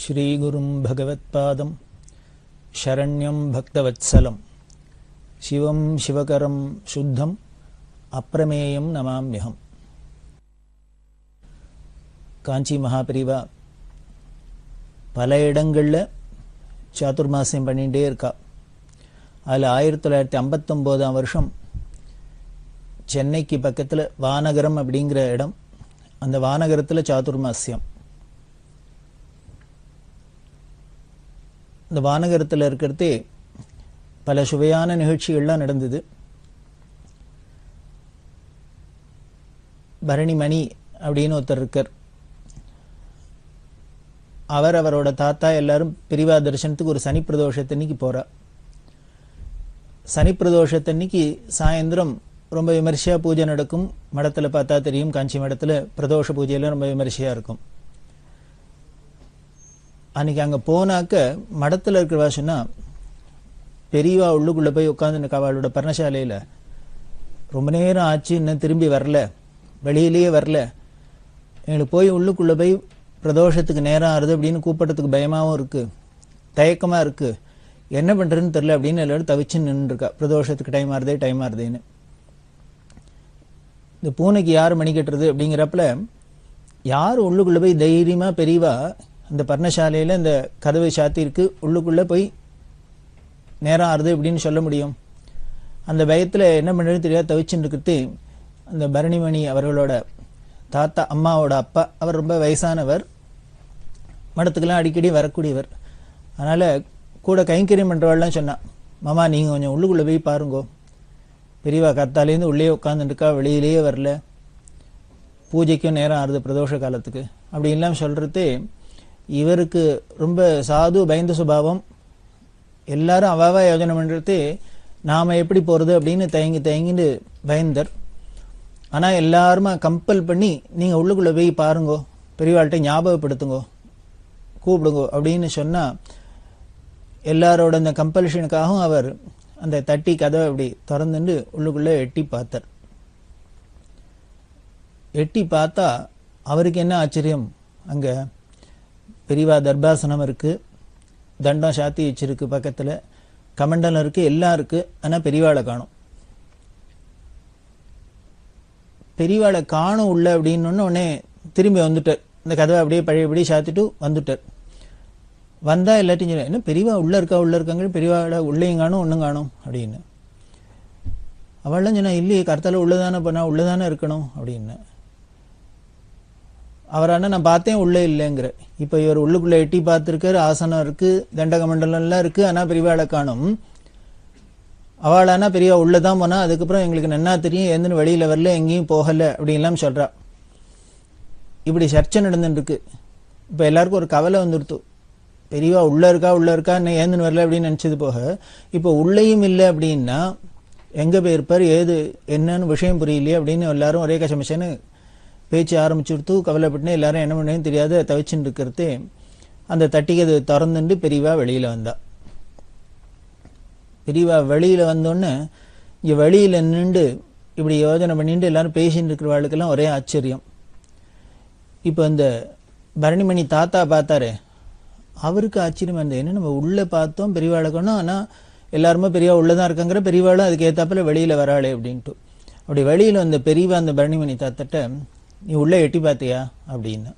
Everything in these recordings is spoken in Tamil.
श्रीगुरुं भगवत्पादं शरण्यं भक्तवत्सलं शिवं शिवकरं शुद्धं अप्रमेयं नमाम्यहम्. காஞ்சி மகாபிரிவா பல இடங்களில் சாதுர்மாசியம் பண்ணிகிட்டே இருக்கா. அதில் 1959ஆம் வருஷம் சென்னைக்கு பக்கத்தில் வானகரம் அப்படிங்கிற இடம், அந்த வானகரத்தில் சாதுர்மாசியம். இந்த வானகரத்தில் இருக்கிறதே பல சுவையான நிகழ்ச்சிகள்லாம் நடந்தது. பரணிமணி அப்படின்னு ஒருத்தர் இருக்கார். அவரோட தாத்தா எல்லாரும் பிரிவா தரிசனத்துக்கு ஒரு சனி பிரதோஷத்தன்னைக்கு போகிறார். சனி பிரதோஷத்தன்னைக்கு சாயந்தரம் ரொம்ப விமர்சையாக பூஜை நடக்கும். மடத்தில் பார்த்தா தெரியும், காஞ்சி மடத்தில் பிரதோஷ பூஜையெல்லாம் ரொம்ப விமர்சையாக இருக்கும். அன்றைக்கி அங்கே போனாக்க மடத்தில் இருக்கிறவா சொன்னால், பெரியவா உள்ளுக்குள்ளே போய் உட்காந்துருக்க அவளோட பர்ணசாலையில் ரொம்ப நேரம் ஆச்சு, இன்னும் திரும்பி வரல, வெளியிலேயே வரல, எங்களுக்கு போய் உள்ளுக்குள்ளே போய் பிரதோஷத்துக்கு நேரம் ஆறுது அப்படின்னு கூப்பிட்றதுக்கு பயமாகவும் இருக்குது, தயக்கமாக இருக்குது, என்ன பண்ணுறதுன்னு தெரில அப்படின்னு எல்லோரும் தவிச்சு நின்றுருக்கா. பிரதோஷத்துக்கு டைம் ஆறுதேன்னு. இந்த பூனைக்கு யார் மணி கட்டுறது அப்படிங்கிறப்பல யார் உள்ளுக்குள்ளே போய் தைரியமாக பெரியவா அந்த பர்ணசாலையில் இந்த கதவை சாத்திருக்கு உள்ளுக்குள்ளே போய் நேரம் ஆறுது அப்படின்னு சொல்ல முடியும்? அந்த பயத்தில் என்ன பண்ணுறதுன்னு தெரியாது தவிச்சுன்னு இருக்கிறது. அந்த பரணிமணி அவர்களோட தாத்தா, அம்மாவோட அப்பா, அவர் ரொம்ப வயசானவர், மடத்துக்கெல்லாம் அடிக்கடி வரக்கூடியவர். அதனால் கூட கைங்கரியம் பண்ணுறவாள்லாம் சொன்னான், மாமா நீங்கள் கொஞ்சம் உள்ளுக்குள்ளே போய் பாருங்கோ, பெரியவா கத்தாலேருந்து உள்ளே உட்காந்துருக்கா, வெளியிலேயே வரல, பூஜைக்கும் நேரம் ஆறுது பிரதோஷ காலத்துக்கு அப்படின்லாம் சொல்கிறது. இவருக்கு ரொம்ப சாது பயந்த சுபாவம். எல்லாரும் அவாவா யோஜனை பண்ணுறது, நாம் எப்படி போகிறது அப்படின்னு தயங்கிட்டு பயந்தர். ஆனால் எல்லாருமா கம்பல் பண்ணி நீங்கள் உள்ளுக்குள்ளே போய் பாருங்கோ, பெரியவாள்கிட்ட ஞாபகப்படுத்துங்கோ, கூப்பிடுங்கோ அப்படின்னு சொன்னால், எல்லாரோட அந்த கம்பல்ஷனுக்காகவும் அவர் அந்த தட்டி கதவை அப்படி திறந்துட்டு உள்ளுக்குள்ளே எட்டி பார்த்தார். எட்டி பார்த்தா அவருக்கு என்ன ஆச்சரியம், அங்கே பெரியவா தர்பாசனம் இருக்குது, தண்டம் சாத்தி வச்சிருக்கு, பக்கத்தில் கமண்டலம் இருக்குது, எல்லாம் இருக்குது. ஆனால் பெரியவாளை காணும். பெரியவாளை காணும் உள்ள அப்படின்னு உடனே திரும்பி வந்துட்டார். இந்த கதவை அப்படியே பழையபடி சாத்திட்டு வந்துட்டார். வந்தால் எல்லாத்தையும் சொல்ல, என்ன பெரியவா உள்ளே இருக்காங்க, பெரியவாளை உள்ளேயும் காணும் ஒன்றும் காணும் அப்படின்னு. அவள்லாம் சொன்னா, இல்லையே கர்த்தால உள்ளதானே பண்ணா, உள்ளதானே இருக்கணும் அப்படின்னு. அவரான நான் பார்த்தேன் உள்ளே இல்லைங்கிற. இப்போ இவர் உள்ளுக்குள்ளே எட்டி பார்த்துருக்காரு, ஆசனம் இருக்குது, தண்டக மண்டலம்லாம் இருக்குது, ஆனால் பெரியவாளை காணும். அவளானா பெரியவா உள்ளே தான் போனால், அதுக்கப்புறம் எங்களுக்கு நன்னா தெரியும், எந்தன்னு வெளியில் வரல, எங்கேயும் போகலை அப்படின்லாம் சொல்கிறா. இப்படி சர்ச்சை நடந்துட்டுருக்கு. இப்போ எல்லாருக்கும் ஒரு கவலை வந்துடுத்து, பெரியவா உள்ளே இருக்கா என்ன ஏந்துன்னு வரல அப்படின்னு நினச்சது போக, இப்போ உள்ளேயும் இல்லை அப்படின்னா எங்கே போயிருப்பார், ஏது என்னன்னு விஷயம் புரியலையே அப்படின்னு எல்லாரும் ஒரே கசமச்சன்னு பேச்சு ஆரம்பிச்சுடுத்து. கவலைப்பட்டுன்னு எல்லாரும் என்ன பண்ணேன்னு தெரியாத தவிச்சுட்டு இருக்கிறது. அந்த தட்டிக்கதை திறந்துட்டு பெரியவா வெளியில் வந்தா. பெரியவா வெளியில் வந்தோடனே இங்கே வெளியில் நின்று இப்படி யோஜனை பண்ணிட்டு எல்லாரும் பேசிட்டு இருக்கிறவாளுக்கெல்லாம் ஒரே ஆச்சரியம். இப்போ இந்த பரணிமணி தாத்தா பார்த்தாரு, அவருக்கு ஆச்சரியமா இருந்தது, என்ன நம்ம உள்ளே பார்த்தோம் பெரியவாளை காணோம், ஆனால் எல்லாருமே பெரியவா உள்ளே தான் இருக்காங்கிற, பெரியவாளும் அதுக்கு ஏற்றாப்பில் வெளியில் வராளே அப்படின்ட்டு. அப்படி வெளியில் வந்த பெரியவா அந்த பரணிமணி தாத்தாட்ட, நீ உள்ளே எட்டி பார்த்தியா அப்படின்னு.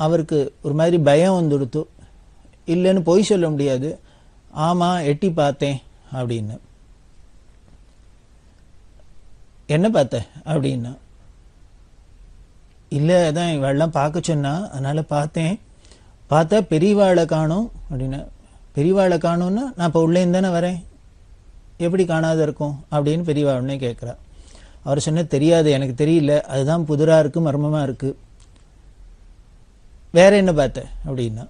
அவருக்கு ஒரு மாதிரி பயம் வந்துடுத்து. இல்லைன்னு பொய் சொல்ல முடியாது, ஆமாம் எட்டி பார்த்தேன் அப்படின்னு. என்ன பார்த்த அப்படின்னா, இல்லை அதான் இவெல்லாம் பார்க்க சொன்னா, அதனால் பார்த்தேன், பார்த்தா பெரியவாளை காணும் அப்படின்னா. பெரியவாளை காணும்னா நான் இப்போ உள்ளேன்னு தானே வரேன், எப்படி காணாத இருக்கும் அப்படின்னு பெரியவா உடனே கேட்குறா. அவர் சொன்ன, தெரியாது, எனக்கு தெரியல, அதுதான் புதுராக இருக்குது, மர்மமாக இருக்குது. வேற என்ன பார்த்த அப்படின்னா,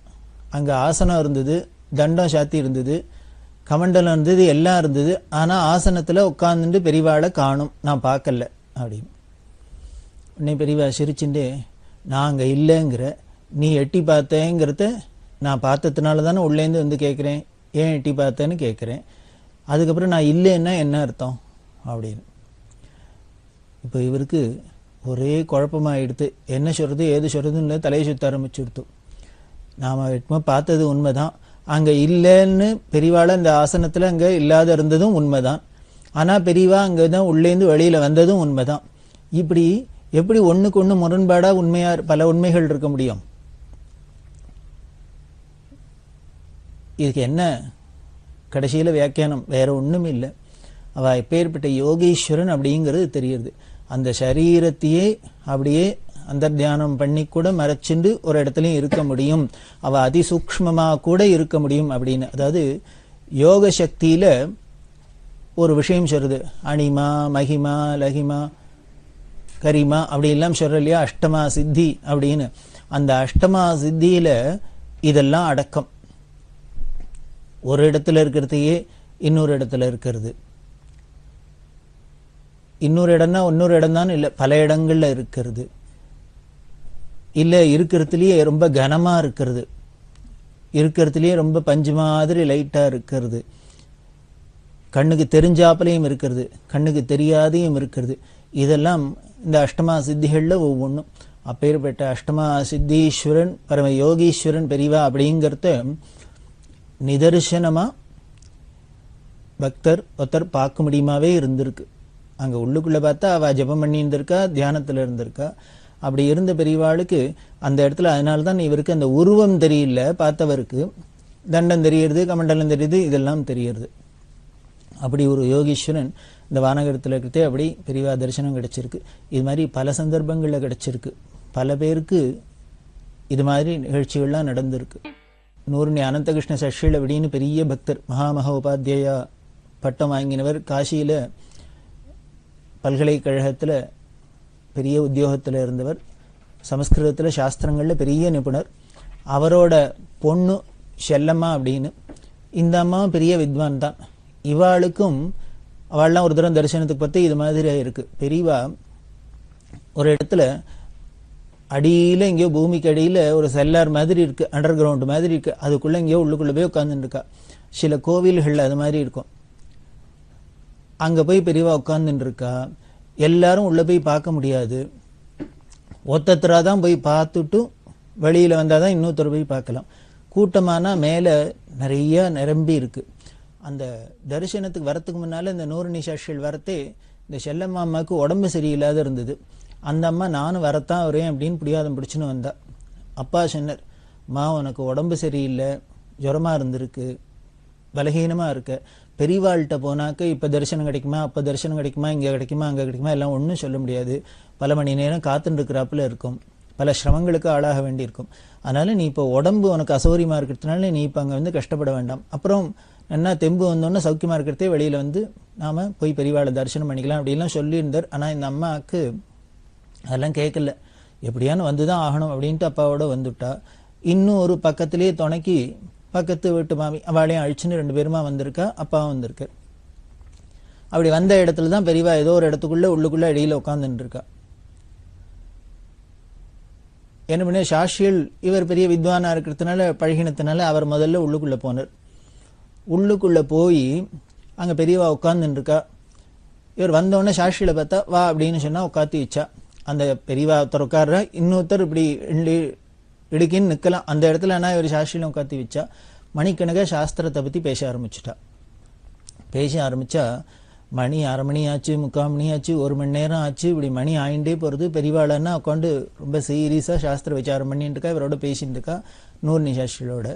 அங்கே ஆசனம் இருந்தது, தண்டம் சாத்தி இருந்தது, கமண்டலம் இருந்தது, எல்லாம் இருந்தது, ஆனால் ஆசனத்தில் உட்காந்துட்டு பெரியவாளை காணும், நான் பார்க்கல அப்படின்னு. உடனே பெரியவா சிரிச்சுட்டு, நான் அங்கே இல்லைங்கிற, நீ எட்டி பார்த்தேங்கிறத நான் பார்த்ததுனால தானே உள்ளேருந்து வந்து கேட்குறேன், ஏன் எட்டி பார்த்தேன்னு கேட்குறேன், அதுக்கப்புறம் நான் இல்லைன்னா என்ன அர்த்தம் அப்படின்னு. இப்போ இவருக்கு ஒரே குழப்பமாகிடுது, என்ன சொல்கிறது ஏது சொல்கிறதுன்னு தலையை சுற்ற ஆரம்பிச்சுடுத்து. நாம எட்டுமா பார்த்தது உண்மைதான், அங்க இல்லைன்னு பெரியவாள அந்த ஆசனத்துல அங்க இல்லாத இருந்ததும் உண்மைதான், ஆனா பெரியவா அங்கதான் உள்ளேந்து வெளியில வந்ததும் உண்மைதான். இப்படி எப்படி ஒண்ணுக்கு ஒண்ணு முரண்பாடா உண்மையா பல உண்மைகள் இருக்க முடியும்? இதுக்கு என்ன கடைசியில வியாக்கியானம்? வேற ஒண்ணும் இல்லை. அவ எப்பேற்பட்ட யோகீஸ்வரன் அப்படிங்கிறது தெரியுது. அந்த சரீரத்தையே அப்படியே அந்தர்தியானம் பண்ணி கூட மறைச்சிண்டு ஒரு இடத்துலயும் இருக்க முடியும், அவ அதிசூக்ஷ்மமா கூட இருக்க முடியும் அப்படின்னு. அதாவது யோக சக்தியில ஒரு விஷயம் சொல்றது, அணிமா மகிமா லகிமா கரிமா அப்படி எல்லாம் சொல்ற இல்லையா, அஷ்டமா சித்தி அப்படின்னு. அந்த அஷ்டமா சித்தியில இதெல்லாம் அடக்கம். ஒரு இடத்துல இருக்கிறதையே இன்னொரு இடத்துல இருக்கிறது, இன்னொரு இடம்னா இன்னொரு இடம் தான் இல்லை, பல இடங்கள்ல இருக்கிறது, இல்ல இருக்கிறதுலயே ரொம்ப கனமா இருக்கிறது, இருக்கிறதுலயே ரொம்ப பஞ்சு மாதிரி லைட்டா இருக்கிறது, கண்ணுக்கு தெரிஞ்சாப்பலையும் இருக்கிறது, கண்ணுக்கு தெரியாதையும் இருக்கிறது. இதெல்லாம் இந்த அஷ்டமா சித்திகள்ல ஒவ்வொன்றும். அப்பேற்பட்ட அஷ்டமா சித்தீஸ்வரன் பரம யோகீஸ்வரன் பெரியவா அப்படிங்கிறத நிதர்சனமா பக்தர் ஒருத்தர் பார்க்க முடியுமாவே இருந்திருக்கு. அங்க உள்ளுக்குள்ள பார்த்தா அவ ஜபம் பண்ணி இருந்திருக்கா, தியானத்துல இருந்திருக்கா. அப்படி இருந்த பெரியவாளுக்கு அந்த இடத்துல, அதனால்தான் இவருக்கு அந்த உருவம் தெரியல, பார்த்தவருக்கு தண்டம் தெரியுது, கமண்டலம் தெரியுது, இதெல்லாம் தெரியுது. அப்படி ஒரு யோகீஸ்வரன் இந்த வானகரத்தில் இருக்கிறதே அப்படி பெரியவா தரிசனம் கிடைச்சிருக்கு. இது மாதிரி பல சந்தர்ப்பங்கள்ல கிடைச்சிருக்கு. பல பேருக்கு இது மாதிரி நிகழ்ச்சிகள்லாம் நடந்திருக்கு. நூறுனி அனந்தகிருஷ்ண சஷ்டில அப்படின்னு பெரிய பக்தர், மகாமக உபாத்தியாயா பட்டம் வாங்கினவர், காசியில பல்கலைக்கழகத்துல பெரிய உத்தியோகத்துல இருந்தவர், சமஸ்கிருதத்துல சாஸ்திரங்கள்ல பெரிய நிபுணர். அவரோட பொண்ணு செல்லம்மா அப்படின்னு. இந்த அம்மா பெரிய வித்வான் தான். இவாளுக்கும் அவள்லாம் ஒரு தரம் தரிசனத்துக்கு பத்தி இது மாதிரி இருக்கு. பெரியவா ஒரு இடத்துல அடியில எங்கேயோ பூமிக்கு அடியில ஒரு செல்லார் மாதிரி இருக்கு, அண்டர் கிரவுண்ட் மாதிரி இருக்கு, அதுக்குள்ள எங்கேயோ உள்ளுக்குள்ள போய் உட்கார்ந்துட்டு இருக்கா. சில கோவில்கள் அது மாதிரி இருக்கும், அங்க போய் பெரியவா உட்கார்ந்துட்டு இருக்கா. எல்லாரும் உள்ள போய் பார்க்க முடியாது, ஒத்தத்தரா தான் போய் பார்த்துட்டு வெளியில வந்தாதான் இன்னொருத்தர் போய் பார்க்கலாம். கூட்டமானா மேல நிறைய நிரம்பி இருக்கு. அந்த தரிசனத்துக்கு வரத்துக்கு முன்னால இந்த நூறுனி சாட்சிகள் வரத்தே இந்த செல்லம்மா அம்மாவுக்கு உடம்பு சரியில்லாத இருந்தது. அந்த அம்மா நானும் வரத்தான் வரேன் அப்படின்னு பிடிவாதம் பிடிச்சுன்னு வந்தா. அப்பா சொன்னார், மா உனக்கு உடம்பு சரியில்லை, ஜுரமா இருந்திருக்கு, பலகீனமா இருக்க, பெரியவாள்கிட்ட போனாக்க இப்ப தரிசனம் கிடைக்குமா, அப்ப தரிசனம் கிடைக்குமா, இங்க கிடைக்குமா, அங்க கிடைக்குமா, எல்லாம் ஒன்றும் சொல்ல முடியாது. பல மணி நேரம் காத்துட்டு இருக்கிறாப்புல இருக்கும், பல சிரமங்களுக்கு ஆளாக வேண்டியிருக்கும். அதனால நீ இப்போ உடம்பு உனக்கு அசௌரியமா இருக்கிறதுனால நீ இப்போ அங்கே வந்து கஷ்டப்பட வேண்டாம். அப்புறம் என்ன தெம்பு வந்தோன்னா சௌக்கியமா இருக்கிறதே வெளியில வந்து நாம போய் பெரியவாளை தரிசனம் பண்ணிக்கலாம் அப்படின்லாம் சொல்லியிருந்தார். ஆனா இந்த அம்மாவுக்கு அதெல்லாம் கேட்கல, எப்படியானு வந்துதான் ஆகணும் அப்படின்ட்டு அப்பாவோட வந்துட்டா. இன்னும் ஒரு பக்கத்திலேயே துணைக்கி பக்கத்து வீட்டு மாமி அவளையும் அழிச்சுன்னு 2 பேருமா வந்திருக்கா, அப்பாவும் வந்திருக்கு. அப்படி வந்த இடத்துல தான் பெரியவா ஏதோ ஒரு இடத்துக்குள்ள உள்ளுக்குள்ள இடையில உட்காந்துட்டு இருக்கா. என்ன பண்ண, சாஷியல் இவர் பெரிய வித்வானா இருக்கிறதுனால பழகினத்தினால அவர் முதல்ல உள்ளுக்குள்ள போனார். உள்ளுக்குள்ள போய் அங்க பெரியவா உட்கார்ந்துட்டு இருக்கா. இவர் வந்தோடனே சாஷியில பார்த்தா வா அப்படின்னு சொன்னா உட்காத்தி வச்சா. அந்த பெரியவா ஒருத்தர் உட்கார்ற, இன்னொருத்தர் இப்படி இடுக்கின்னு நிக்கலாம் அந்த இடத்துல. ஆனா இவர் சாஷியில உட்காத்தி வச்சா. மணிக்கணக்க சாஸ்திரத்தை பத்தி பேச ஆரம்பிச்சுட்டா. பேச ஆரம்பிச்சா மணி 1/2 மணி ஆச்சு, 3/4 மணி ஆச்சு, 1 மணி நேரம் ஆச்சு. இப்படி மணி ஆயிண்டே போறது. பெரியவாளன்னா உட்காந்து ரொம்ப சீரியஸா சாஸ்திர விசாரம் பண்ணிட்டு இருக்கா, இவரோட பேசிட்டு இருக்கா நூறுனி சாஸ்திரியோட.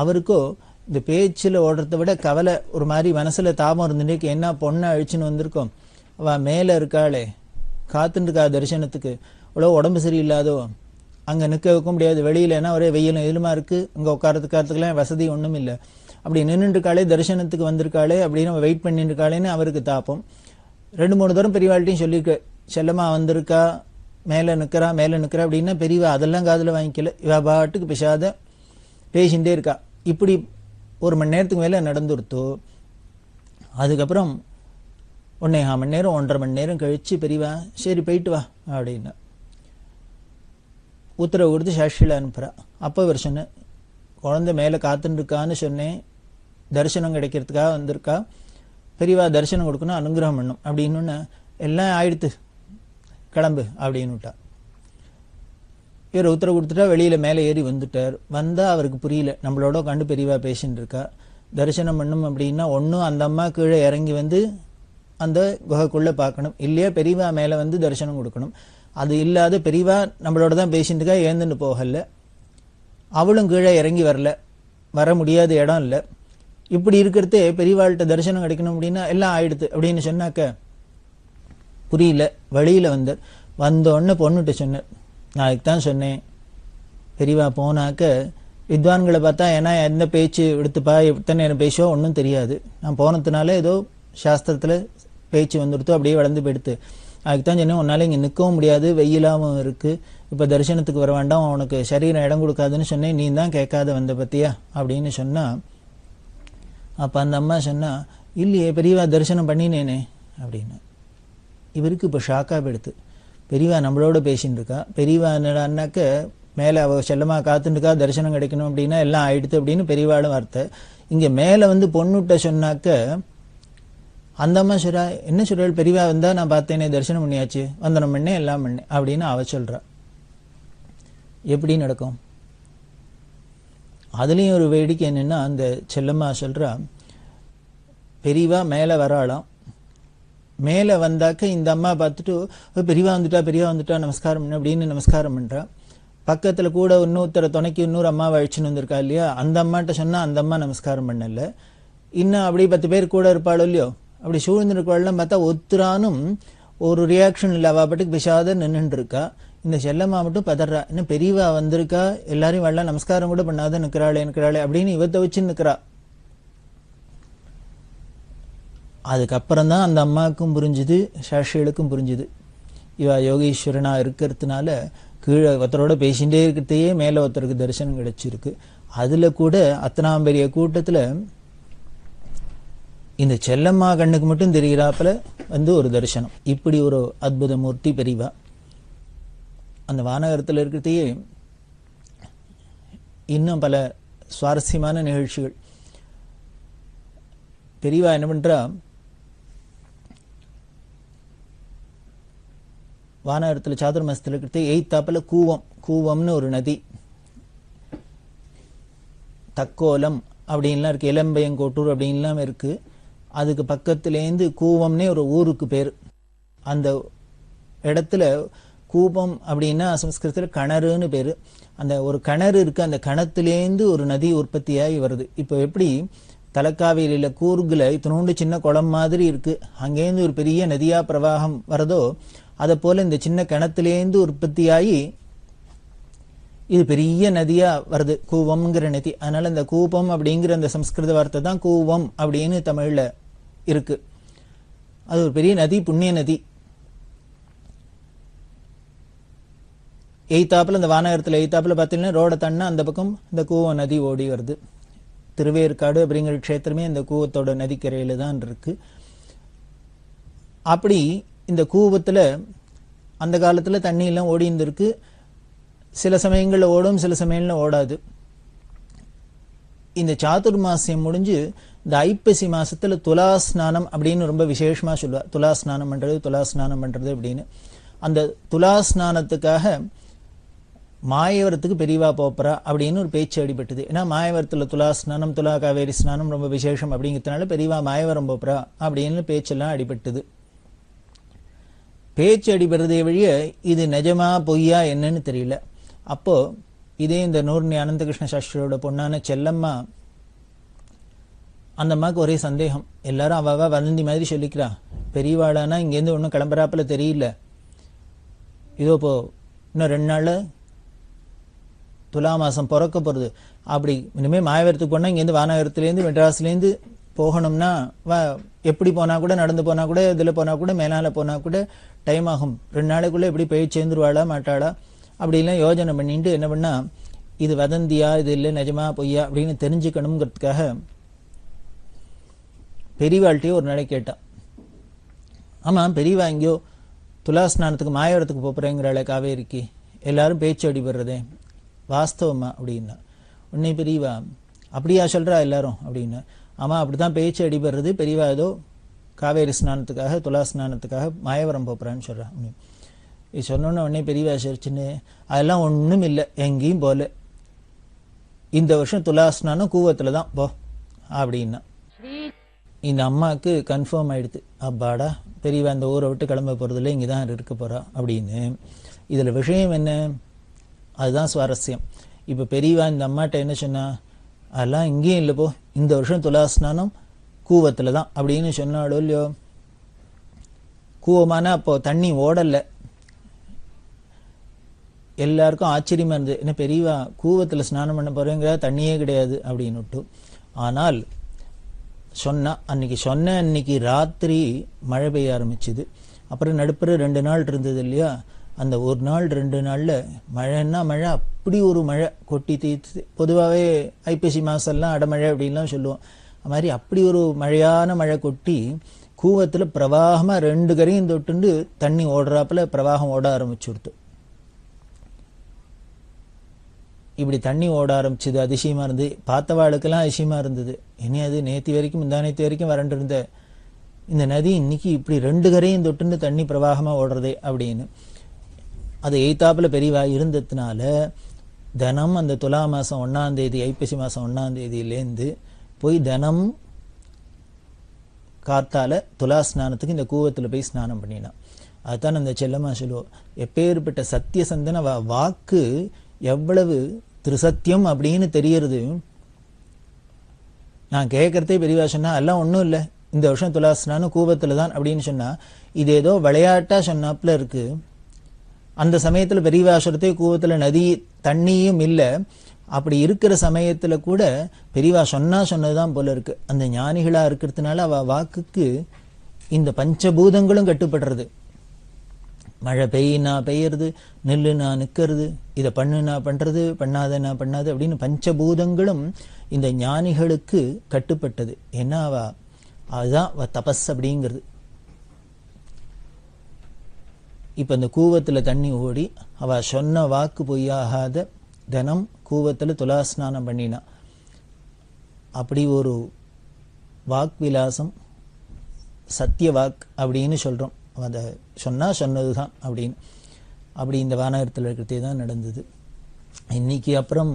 அவருக்கோ இந்த பேச்சுல ஓடுறத விட கவலை, ஒரு மாதிரி மனசுல தாபம் இருந்துட்டு, என்ன பொண்ணை அழிச்சுன்னு வந்திருக்கோம், அவ மேல இருக்காளே காத்துட்டு இருக்கா தரிசனத்துக்கு, அவ்வளோ உடம்பு சரியில்லாதோ, அங்க நிக்க வைக்க முடியாது, வெளியில ஏன்னா ஒரே வெயிலும் எதுலுமா இருக்கு, அங்க உட்காரத்துக்காரத்துக்குலாம் வசதி ஒண்ணும் இல்லை, அப்படி நின்றுட்டு இருக்காளே தரிசனத்துக்கு வந்திருக்காளே அப்படின்னு நம்ம வெயிட் பண்ணிட்டு இருக்காளேன்னு அவருக்கு தாப்பம். 2-3 தரம் பெரியவாள்கிட்டையும் சொல்லியிருக்க, செல்லமா வந்திருக்கா, மேல நிக்கிறா அப்படின்னா பெரியவா அதெல்லாம் காதுல வாங்கிக்கல. இவ பாட்டுக்கு பேசாத பேசிகிட்டே இருக்கா. இப்படி 1 மணி நேரத்துக்கு மேல நடந்துருத்தோ. அதுக்கப்புறம் 1.5 மணி நேரம் 1.5 மணி நேரம் கழிச்சு பெரியவா சரி போயிட்டு வா அப்படின்னா உத்தரவு கொடுத்து சாட்சியில அனுப்புறா. அப்போ இவர் சொன்ன, குழந்தை மேல காத்துட்டு இருக்கான்னு சொன்னேன், தரிசனம் கிடைக்கிறதுக்காக வந்திருக்கா, பெரியவா தரிசனம் கொடுக்கணும், அனுகிரகம் பண்ணும் அப்படின்னு. எல்லாம் ஆயிடுத்து, கிளம்பு அப்படின்னு விட்டா. இவர் உத்தரவு கொடுத்துட்டா வெளியில மேலே ஏறி வந்துட்டார். வந்தா அவருக்கு புரியல, நம்மளோட கண்டு பெரியவா பேசிட்டு இருக்கா, தரிசனம் பண்ணும் அப்படின்னா ஒன்னும் அந்த அம்மா கீழே இறங்கி வந்து அந்த குகைக்குள்ள பார்க்கணும், இல்லையா பெரியவா மேல வந்து தரிசனம் கொடுக்கணும். அது இல்லாத பெரியவா நம்மளோட தான் பேசிட்டு இருக்கா, ஏந்துன்னு போகல, அவளும் கீழே இறங்கி வரல, வர முடியாத இடம் இல்லை. இப்படி இருக்கிறதே பெரியவாள்கிட்ட தரிசனம் கிடைக்கணும் அப்படின்னா எல்லாம் ஆயிடுது அப்படின்னு சொன்னாக்க புரியல. வழியில வந்தோடனே பொண்ணுகிட்ட சொன்னார், நான் அதுக்குத்தான் சொன்னேன், பெரியவா போனாக்க வித்வான்களை பார்த்தா ஏன்னா எந்த பேச்சு எடுத்துப்பா எத்தனை நேரம் பேசோ ஒன்றும் தெரியாது, நான் போனதுனால ஏதோ சாஸ்திரத்தில் பேச்சு வந்துடுத்தோ அப்படியே வளர்ந்து போயிடுத்து, அதுக்குத்தான் சொன்னேன் உன்னால இங்கே நிற்கவும் முடியாது, வெயிலாகவும் இருக்குது, இப்போ தரிசனத்துக்கு வர வேண்டாம், உனக்கு சரீரம் இடம் கொடுக்காதுன்னு சொன்னேன், நீ தான் கேட்காத வந்த பத்தியா அப்படின்னு சொன்னா. அப்போ அந்த அம்மா சொன்னா, இல்லையே பெரியவா தரிசனம் பண்ணினேனே அப்படின்னு. இவருக்கு இப்போ ஷாக்காக போயிடுத்து, பெரியவா நம்மளோட பேசின்னு இருக்கா, பெரியவா என்னடான்னாக்க மேலே அவள் செல்லமாக காத்துட்டுக்கா தரிசனம் கிடைக்கணும் அப்படின்னா எல்லாம் ஆயிடுத்து அப்படின்னு பெரியவாளும் வார்த்தை. இங்கே மேலே வந்து பொண்ணுட்ட சொன்னாக்க அந்த அம்மா சொல்றா, என்ன சொல்றாள், பெரியவா வந்தா நான் பார்த்தேனே தரிசனம் பண்ணியாச்சு, வந்தனம் பண்ணேன் எல்லாம் பண்ணேன் அப்படின்னு அவ சொல்றா. எப்படி நடக்கும்? அதுலேயும் ஒரு வேடிக்கை என்னன்னா, அந்த செல்லம்மா சொல்றா, பெரியவா மேலே வராளாம், மேலே வந்தாக்க இந்த அம்மா பார்த்துட்டு பெரியவா வந்துட்டா நமஸ்காரம் பண்ணு அப்படின்னு நமஸ்காரம் பண்றா. பக்கத்தில் கூட இன்னொருத்தரை துணைக்கு இன்னொரு அம்மாவை அழிச்சுன்னு வந்திருக்கா இல்லையா, அந்த அம்மாட்ட சொன்னா அந்த அம்மா நமஸ்காரம் பண்ணல. இன்னும் அப்படி 10 பேர் கூட இருப்பாளோ இல்லையோ, அப்படி சூழ்ந்திருக்காள்லாம் பார்த்தா ஒத்துரானும் ஒரு ரியாக்ஷன் இல்லை, அவ பாட்டுக்கு விஷாத நின்றுட்டு இருக்கா. இந்த செல்லம்மா மட்டும் பதறா, இன்னும் பெரியவா வந்திருக்கா, எல்லாரையும் வரலாம் நமஸ்காரம் கூட பண்ணாத நிற்கிறாளே அப்படின்னு இவத்தை வச்சு நிற்கிறா. அதுக்கப்புறம் தான் அந்த அம்மாவுக்கும் புரிஞ்சுது, சாட்சிகளுக்கும் புரிஞ்சுது, இவா யோகீஸ்வரனா இருக்கிறதுனால கீழே ஒருத்தரோட பேசிகிட்டே இருக்கிறதையே மேலே ஒருத்தருக்கு தரிசனம் கிடைச்சிருக்கு. அதுல கூட அத்தனாம் பெரிய கூட்டத்துல இந்த செல்லம்மா கண்ணுக்கு மட்டும் தெரிகிறாப்புல வந்து ஒரு தரிசனம். இப்படி ஒரு அற்புத மூர்த்தி பெரியவா. அந்த வானகரத்தில் இருக்கிறதையே இன்னும் பல சுவாரஸ்யமான நிகழ்ச்சிகள். பெரியவா என்ன பண்றா, வானகரத்தில் சாதுர்மாசத்தில் இருக்கிறது எய்த்தாப்புல கூவம்னு ஒரு நதி, தக்கோலம் அப்படின்லாம் இருக்கு, இளம்பையங்கோட்டூர் அப்படின்லாம் இருக்கு. அதுக்கு பக்கத்துலேருந்து கூவம்னே ஒரு ஊருக்கு பேர். அந்த இடத்துல கூபம் அப்படின்னா சம்ஸ்கிருதத்தில் கிணறுன்னு பேர். அந்த ஒரு கிணறு இருக்கு, அந்த கிணத்துலேருந்து ஒரு நதி உற்பத்தியாகி வருது. இப்போ எப்படி தலக்காவேரியில் கூர்கில் இத்தனோண்டு சின்ன குளம் மாதிரி இருக்கு, அங்கேருந்து ஒரு பெரிய நதியா பிரவாகம் வரதோ, அதை போல இந்த சின்ன கிணத்துலேருந்து உற்பத்தியாகி இது பெரிய நதியா வருது, கூவம்ங்கிற நதி. அதனால இந்த கூபம் அப்படிங்கிற அந்த சம்ஸ்கிருத வார்த்தை தான் கூவம் அப்படின்னு தமிழ்ல இருக்கு. அது ஒரு பெரிய நதி, புண்ணிய நதி. எய்த்தாப்புல இந்த வானகரத்தில் எய்த்தாப்புல பார்த்தீங்கன்னா ரோட தண்ணா அந்த பக்கம் இந்த கூவம் நதி ஓடி வருது. திருவேற்காடு அப்படிங்கிற க்ஷேத்திரமே இந்த கூவத்தோட நதிக்கரையில தான் இருக்கு. அப்படி இந்த கூவத்துல அந்த காலத்துல தண்ணி எல்லாம் ஓடி இருந்திருக்கு. சில சமயங்கள்ல ஓடும், சில சமயங்கள்ல ஓடாது. இந்த சாதுர்மாசியம் முடிஞ்சு இந்த ஐப்பசி மாசத்துல துலா ஸ்நானம் அப்படின்னு ரொம்ப விசேஷமா சொல்லுவா. துலா ஸ்நானம் பண்றது அப்படின்னு. அந்த துலா ஸ்நானத்துக்காக மாயவரத்துக்கு பெரியவா போப்பரா அப்படின்னு ஒரு பேச்சு அடிபட்டது. ஏன்னா மாயவரத்துல துலா ஸ்நானம், துலா காவேரி ஸ்நானம் ரொம்ப விசேஷம் அப்படிங்கிறதுனால பெரியவா மாயவரம் போப்பரா அப்படின்னு பேச்செல்லாம் அடிபட்டது. பேச்சு அடிபடுறதே வழிய இது நிஜமா பொய்யா என்னன்னு தெரியல. அப்போ இதே இந்த நூர்னி அனந்தகிருஷ்ண சாஸ்திரியோட பொண்ணான செல்லம்மா, அந்த அம்மாவுக்கு ஒரே சந்தேகம். எல்லாரும் அவ வதந்தி மாதிரி சொல்லிக்கிறா, பெரியவாளானா இங்கேருந்து ஒன்றும் கிளம்புறாப்புல தெரியல, இதோ இப்போ இன்னும் 2 நாள்ல துலா மாசம் பிறக்க போறது, அப்படி இனிமேல் மாயவரத்துக்கு போனால் இங்கேருந்து வானகரத்துலேருந்து மெட்ராஸ்லேருந்து போகணும்னா எப்படி போனா கூட, நடந்து போனா கூட, இதில் போனா கூட, மேலால போனா கூட டைம் ஆகும். 2 நாளைக்குள்ள எப்படி போய் சேர்ந்துருவாளா மாட்டாளா அப்படிலாம் யோஜனை பண்ணிட்டு என்ன பண்ணா, இது வதந்தியா இது இல்லை நிஜமா பொய்யா அப்படின்னு தெரிஞ்சுக்கணுங்கிறதுக்காக பெரியவாள்கிட்டயே ஒரு நாளை கேட்டான். ஆமா பெரியவா எங்கேயோ துலா ஸ்நானத்துக்கு மாயவரத்துக்கு போறேங்கிறாளே காவேரிக்கு, எல்லாரும் பேச்சு அடிபடுறதே வாஸ்தவமா அப்படின்னா. உன்னை பெரியவா அப்படியா சொல்றா எல்லாரும் அப்படின்னா. ஆமா அப்படிதான் பேச்சு அடிபடுறது, பெரியவா ஏதோ காவேரி ஸ்நானத்துக்காக துலா ஸ்நானத்துக்காக மாயவரம் போறான்னு சொல்றா. இது சொன்னோன்னு உடனே பெரியவா சிரிச்சுன்னு, அதெல்லாம் ஒன்றும் இல்லை, எங்கேயும் போல, இந்த வருஷம் துலாஸ்நானம் கூவத்தில் தான் போ அப்படின்னா. இந்த அம்மாவுக்கு கன்ஃபார்ம் ஆயிடுது, அப்பாடா பெரியவா அந்த ஊரை விட்டு கிளம்ப போகிறதில்ல, இங்கே தான் இருக்க போகிறா அப்படின்னு. இதில் விஷயம் என்ன, அதுதான் சுவாரஸ்யம். இப்போ பெரியவா இந்த அம்மாட்ட என்ன சொன்னா, அதெல்லாம் இங்கேயும் இல்லை போ, இந்த வருஷம் துலாஸ்நானம் கூவத்தில் தான் அப்படின்னு சொன்னாலோ இல்லையோ. கூவமான அப்போ தண்ணி ஓடலை. எல்லாருக்கும் ஆச்சரியமா இருந்தது, என்ன பெரியவா கூவத்தில் ஸ்நானம் பண்ண போறேங்கிற, தண்ணியே கிடையாது அப்படின்னுட்டு. ஆனால் அன்னைக்கு ராத்திரி மழை பெய்ய ஆரம்பிச்சுது. அப்புறம் நடுப்புற 2 நாள் இருந்தது இல்லையா, அந்த ஒரு நாள் 2 நாள்ல மழைன்னா மழை, அப்படி ஒரு மழை கொட்டி தீர்த்து. பொதுவாகவே ஐப்பசி மாசம்லாம் அடமழை அப்படின்லாம் சொல்லுவோம். அது மாதிரி அப்படி ஒரு மழையான மழை கொட்டி கூவத்தில் பிரவாகமா 2 கரையும் தொட்டுண்டு தண்ணி ஓடுறாப்புல பிரவாகம் ஓட ஆரம்பிச்சுடுது. இப்படி தண்ணி ஓட ஆரம்பிச்சது அதிசயமா இருந்து, பார்த்தவாளுக்கெல்லாம் அதிசயமா இருந்தது. இனி அது நேற்று வரைக்கும் முந்தானேத்து வரைக்கும் வறண்டு இருந்த இந்த நதி இன்னைக்கு இப்படி 2 கரையும் தொட்டுன்னு தண்ணி பிரவாகமா ஓடுறதே அப்படின்னு. அது எய்த்தாப்புல பெரியவா இருந்ததுனால தினம் அந்த துலா மாசம் 1ஆம் தேதி, ஐப்பசி மாசம் 1ஆம் தேதியிலேருந்து போய் தினம் காத்தால துலா ஸ்நானத்துக்கு இந்த கூவத்தில் போய் ஸ்நானம் பண்ணினான். அதுதான் அந்த செல்லம்மா சொல்லுவோம், எப்பேற்பட்ட சத்தியசந்தன வாக்கு எவ்வளவு திருசத்தியம் அப்படின்னு தெரியறது. நான் கேட்கறதே பெரியவா சொன்னா, எல்லாம் ஒன்றும் இல்லை, இந்த வருஷம் துலாஸ்நானம் கூவத்தில் தான் அப்படின்னு சொன்னா, இது ஏதோ விளையாட்டா சொன்னாப்புல இருக்கு. அந்த சமயத்தில் பெரியவா சொல்றதே கூவத்தில் நதி தண்ணியும் இல்லை. அப்படி இருக்கிற சமயத்துல கூட பெரியவா சொன்னதுதான் போல இருக்கு. அந்த ஞானிகளா இருக்கிறதுனால அவ வாக்குக்கு இந்த பஞ்சபூதங்களும் கட்டுப்படுறது. மழை பெய்யினா பெய்யறது, நில்லுனா நிற்கிறது, இதை பண்ணுனா பண்றது, பண்ணாதனா பண்ணாது அப்படின்னு பஞ்சபூதங்களும் இந்த ஞானிகளுக்கு கட்டுப்பட்டது. ஏன்னா அதுதான் தபஸ் அப்படிங்கிறது. இப்ப இந்த கூவத்துல தண்ணி ஓடி அவ சொன்ன வாக்கு பொய்யாகாத தினம் கூவத்துல துலாஸ்நானம் பண்ணினா. அப்படி ஒரு வாக் விலாசம் சத்திய வாக் அப்படின்னு சொல்றோம். அதை சொன்னதுதான் அப்படின்னு. அப்படி இந்த வானகரத்தில் இருக்கிறதே தான் நடந்தது. இன்னைக்கு அப்புறம்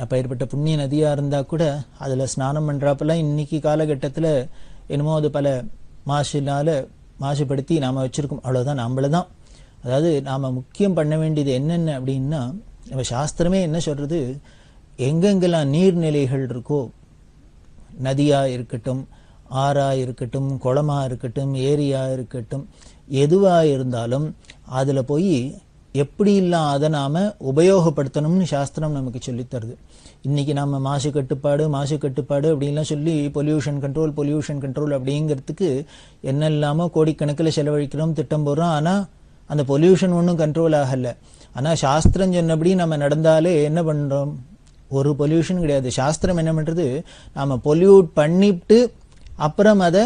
அப்பேற்பட்ட புண்ணிய நதியா இருந்தா கூட அதுல ஸ்நானம் பண்றாப்பெல்லாம் இன்னைக்கு காலகட்டத்துல என்னமோ அது பல மாசுபடுத்தி நாம வச்சிருக்கோம், அவ்வளவுதான். நம்மளதான், அதாவது நாம முக்கியம் பண்ண வேண்டியது என்னென்ன அப்படின்னா, நம்ம சாஸ்திரமே என்ன சொல்றது, எங்கெங்கெல்லாம் நீர்நிலைகள் இருக்கோ, நதியா இருக்கட்டும், ஆறா இருக்கட்டும், குளமா இருக்கட்டும், ஏரியா இருக்கட்டும், எதுவா இருந்தாலும் அதுல போய் எப்படி எல்லாம் அதை நாம உபயோகப்படுத்தணும்னு சாஸ்திரம் நமக்கு சொல்லித்தருது. இன்னைக்கு நாம மாசு கட்டுப்பாடு அப்படின்லாம் சொல்லி பொல்யூஷன் கண்ட்ரோல் அப்படிங்கிறதுக்கு என்னெல்லாமோ கோடிக்கணக்கில் செலவழிக்கிறோம், திட்டம் போடுறோம். ஆனா அந்த பொல்யூஷன் ஒன்றும் கண்ட்ரோல் ஆகல. ஆனா சாஸ்திரம் சொன்னபடி நம்ம நடந்தாலே என்ன பண்றோம், ஒரு பொல்யூஷன் கிடையாது. சாஸ்திரம் என்ன பண்றது, நாம பொல்யூட் பண்ணிட்டு அப்புறம் அதை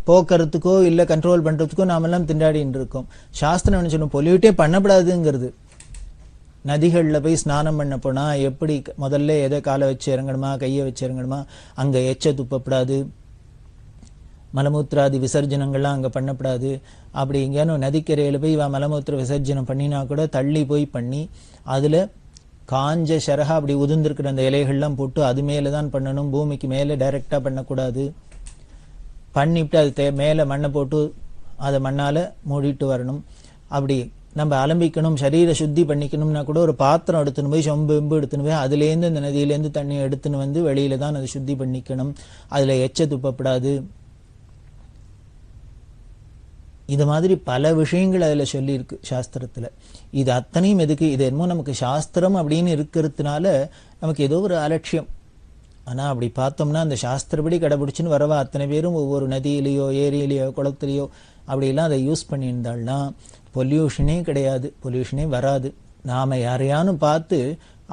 போக்குறதுக்கோ இல்லை கண்ட்ரோல் பண்றதுக்கோ நாமெல்லாம் திண்டாடிட்டு இருக்கோம். சாஸ்திரம் என்ன சொல்லணும், பொல்யூட்டே பண்ணப்படாதுங்கிறது. நதிகளில் போய் ஸ்நானம் பண்ண போனா எப்படி முதல்ல எதை காலை வச்சு இறங்கணுமா, கையை வச்சு இறங்கணுமா, அங்க எச்ச துப்பப்படாது, மலமூத்திராதி விசர்ஜனங்கள்லாம் அங்க பண்ணப்படாது. அப்படி எங்கேயானு நதிக்கரையில போய் மலமூத்திர விசர்ஜனம் பண்ணினா கூட தள்ளி போய் பண்ணி அதுல காஞ்ச சரகா அப்படி உதிர்ந்திருக்கிற அந்த இலைகள்லாம் போட்டு அது மேலதான் பண்ணணும், பூமிக்கு மேல டைரக்டா பண்ணக்கூடாது. பண்ணிவிட்டு அது மேல மண்ணை போட்டு அதை மண்ணால மூடிட்டு வரணும். அப்படி நம்ம அலம்பிக்கணும், சரீர சுத்தி பண்ணிக்கணும்னா கூட ஒரு பாத்திரம் எடுத்துன்னு போய் சொம்பு எடுத்துன்னு போய் அதுலேருந்து இந்த நதியிலேருந்து தண்ணி எடுத்துன்னு வந்து வெளியில தான் அதை சுத்தி பண்ணிக்கணும். அதுல எச்ச துப்பப்படாது. இது மாதிரி பல விஷயங்கள் அதுல சொல்லி இருக்கு சாஸ்திரத்துல. இது அத்தனையும் எதுக்கு, இது என்னமோ நமக்கு சாஸ்திரம் அப்படின்னு இருக்கிறதுனால நமக்கு ஏதோ ஒரு அலட்சியம். ஆனா அப்படி பார்த்தோம்னா அந்த சாஸ்திரப்படி கடைபிடிச்சுன்னு வரவா அத்தனை பேரும் ஒவ்வொரு நதியிலேயோ ஏரியிலேயோ குளத்திலேயோ அப்படியெல்லாம் அதை யூஸ் பண்ணியிருந்தாள்னா பொல்யூஷனே கிடையாது, பொல்யூஷனே வராது. நாம யாரையானும் பார்த்து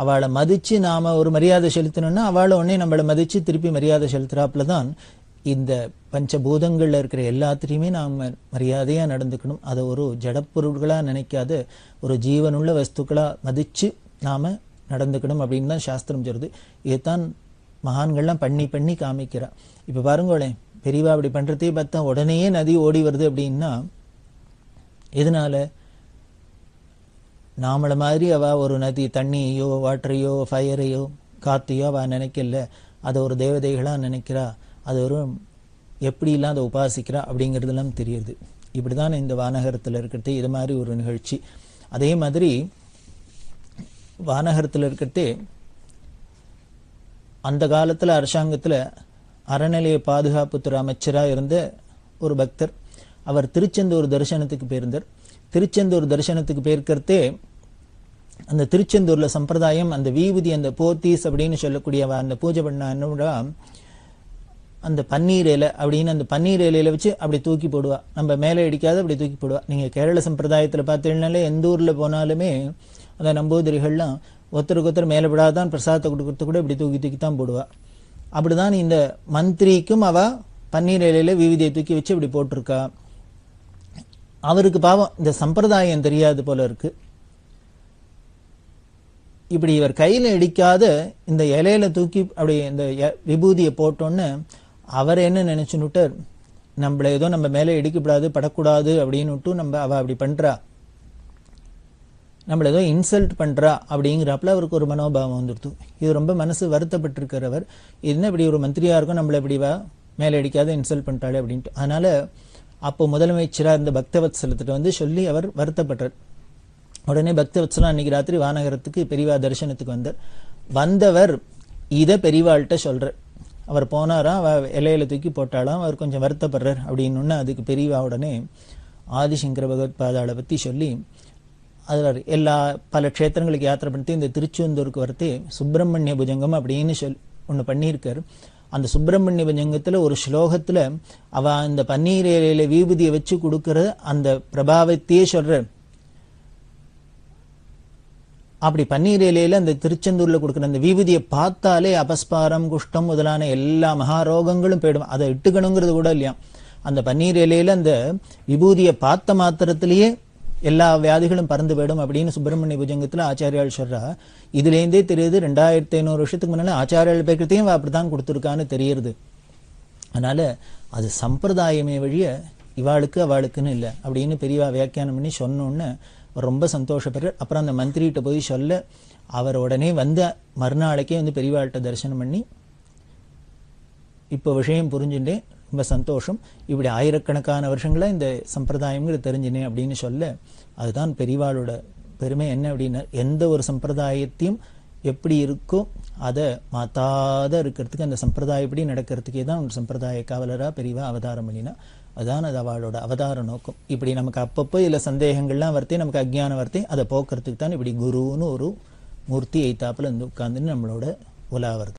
அவளை மதிச்சு நாம ஒரு மரியாதை செலுத்தணும்னா அவளை உடனே நம்மளை மதிச்சு திருப்பி மரியாதை செலுத்துறாப்புல தான் இந்த பஞ்சபூதங்கள்ல இருக்கிற எல்லாத்திலையுமே நாம மரியாதையா நடந்துக்கணும். அதை ஒரு ஜடப்பொருள்களா நினைக்காத ஒரு ஜீவனுள்ள வஸ்துக்களா மதிச்சு நாம நடந்துக்கணும் அப்படின்னு தான் சாஸ்திரம் சொல்றது. இதுதான் மகான்கள்லாம் பண்ணி காமிக்கிறா. இப்ப பாருங்களேன், பெரியவா அப்படி பண்றதே பார்த்தா உடனேயே நதி ஓடி வருது அப்படின்னா எதனால, நாமள மாதிரி அவ ஒரு நதி தண்ணியோ வாட்டரையோ ஃபயரையோ காத்தையோ அவ நினைக்கல, அதை ஒரு தேவதைகளா நினைக்கிறா, அது ஒரு எப்படிலாம் அதை உபாசிக்கிறா அப்படிங்கிறதுலாம் தெரியுது. இப்படிதான் இந்த வானகரத்தில் இருக்கிறது இது மாதிரி ஒரு நிகழ்ச்சி. அதே மாதிரி வானகரத்தில் இருக்கிறதே அந்த காலத்தில் அரசாங்கத்தில் அறநிலைய பாதுகாப்புத்துறை அமைச்சராக இருந்த ஒரு பக்தர். அவர் திருச்செந்தூர் தரிசனத்துக்கு போயிருந்தார். திருச்செந்தூர் தரிசனத்துக்கு போயிருக்கிறதே அந்த திருச்செந்தூர்ல சம்பிரதாயம், அந்த வீபூதி, அந்த போத்தீஸ் அப்படின்னு சொல்லக்கூடிய அந்த பூஜை பண்ண என்னோட அந்த பன்னீர் இலை அப்படின்னு அந்த பன்னீர் இலையில வச்சு அப்படி தூக்கி போடுவா. நம்ம மேலே அடிக்காத அப்படி தூக்கி போடுவா. நீங்க கேரள சம்பிரதாயத்தில் பார்த்தீங்கன்னாலே எந்த ஊர்ல போனாலுமே அந்த நம்பூதிரிகள்லாம் ஒருத்தருக்கு ஒருத்தர் மேலே விடாதான் பிரசாதத்தை கொடுக்கறது கூட இப்படி தூக்கி தூக்கி தான் போடுவா. அப்படிதான் இந்த மந்திரிக்கும் அவ பன்னீர் இலையில விவிதியை தூக்கி வச்சு இப்படி போட்டிருக்கா. அவருக்கு பாவம் இந்த சம்பிரதாயம் தெரியாது போல இருக்கு. இப்படி இவர் கையில அடிக்காத இந்த இலையில தூக்கி அப்படி இந்த விபூதியை போட்டோன்னு அவர் என்ன நினைச்சுன்னுட்டார், நம்மள ஏதோ நம்ம மேலே இடிக்கப்படாது படக்கூடாது அப்படின்னுட்டு நம்ம அவ அப்படி பண்றா, நம்மள ஏதோ இன்சல்ட் பண்றா அப்படிங்கிறப்பல அவருக்கு ஒரு மனோபாவம் வந்துடுது. இது ரொம்ப மனசு வருத்தப்பட்டிருக்கிறவர், என்ன இப்படி ஒரு மந்திரியா இருக்கும் நம்மள இப்படி மேலே அடிக்காத இன்சல்ட் பண்ணிட்டாளே அப்படின்ட்டு. அதனால அப்போ முதலமைச்சராக இருந்த பக்தவத்சலத்திட்ட சொல்லி அவர் வருத்தப்பட்டார். உடனே பக்தவத்சலம் அன்னைக்கு ராத்திரி வானகரத்துக்கு பெரியவா தரிசனத்துக்கு வந்தவர் இதை பெரியவாள்கிட்ட சொல்றார். அவர் போனாராம், இலையில தூக்கி போட்டாலாம், அவர் கொஞ்சம் வருத்தப்படுறார் அப்படின்னு. அதுக்கு பெரியவா உடனே ஆதிசங்கர பகவத்பாதாளை பற்றி சொல்லி அதில் எல்லா பல க்ஷேத்திரங்களுக்கு யாத்திரை பண்ணிட்டு இந்த திருச்செந்தூருக்கு வரத்தே சுப்பிரமணிய புஜங்கம் அப்படின்னு ஒன்று பண்ணியிருக்காரு. அந்த சுப்பிரமணிய புஜங்கத்தில் ஒரு ஸ்லோகத்தில் அவ அந்த பன்னீர் இலையில விபூதியை வச்சு கொடுக்கிற அந்த பிரபாவத்தையே சொல்றார். அப்படி பன்னீர் இலையில அந்த திருச்செந்தூர்ல கொடுக்குற அந்த விபூதியை பார்த்தாலே அபஸ்பாரம் குஷ்டம் முதலான எல்லா மகாரோகங்களும் போயிடும். அதை இட்டுக்கணுங்கிறது கூட இல்லையா. அந்த பன்னீர் இலையில அந்த விபூதியை பார்த்த மாத்திரத்திலேயே எல்லா வியாதிகளும் பறந்து போயிடும் அப்படின்னு சுப்பிரமணிய புஜங்கத்துல ஆச்சாரியால் சொல்றா. இதுலேருந்தே தெரியுது 2500 வருஷத்துக்கு முன்னால ஆச்சாரியால் பேக்கிறதையும் அப்படித்தான் கொடுத்துருக்கான்னு தெரியுது. அதனால அது சம்பிரதாயமே வழிய இவாளுக்கு அவளுக்குன்னு இல்லை அப்படின்னு பெரியவா வியாக்கியானம் பண்ணி சொன்னோன்னு ரொம்ப சந்தோஷப்படுறார். அப்புறம் அந்த மந்திரிகிட்ட போய் சொல்ல அவர் உடனே மறுநாளைக்கே பெரியவாள்கிட்ட தரிசனம் பண்ணி இப்போ விஷயம் புரிஞ்சுட்டேன், ரொம்ப சந்தோஷம், இப்படி ஆயிரக்கணக்கான வருஷங்களா இந்த சம்பிரதாயம்ங்கிற தெரிஞ்சினேன் அப்படின்னு சொல்ல அதுதான் பெரியவாளோட பெருமை. என்ன அப்படின்னா எந்த ஒரு சம்பிரதாயத்தையும் எப்படி இருக்கோ அதை மாத்தாத இருக்கிறதுக்கு, அந்த சம்பிரதாயப்படி நடக்கிறதுக்கே தான் ஒரு சம்பிரதாய காவலரா பெரியவா அவதாரம் பண்ணினா. அதுதான் அது அவளோட அவதார நோக்கம். இப்படி நமக்கு அப்பப்போ இதில் சந்தேகங்கள்லாம் வரத்தே, நமக்கு அஜ்ஞானம் வரத்தே, அதை போக்குறதுக்கு தான் இப்படி குருன்னு ஒரு மூர்த்தி எய்த்தாப்புல உட்காந்துன்னு நம்மளோட உலா வருது.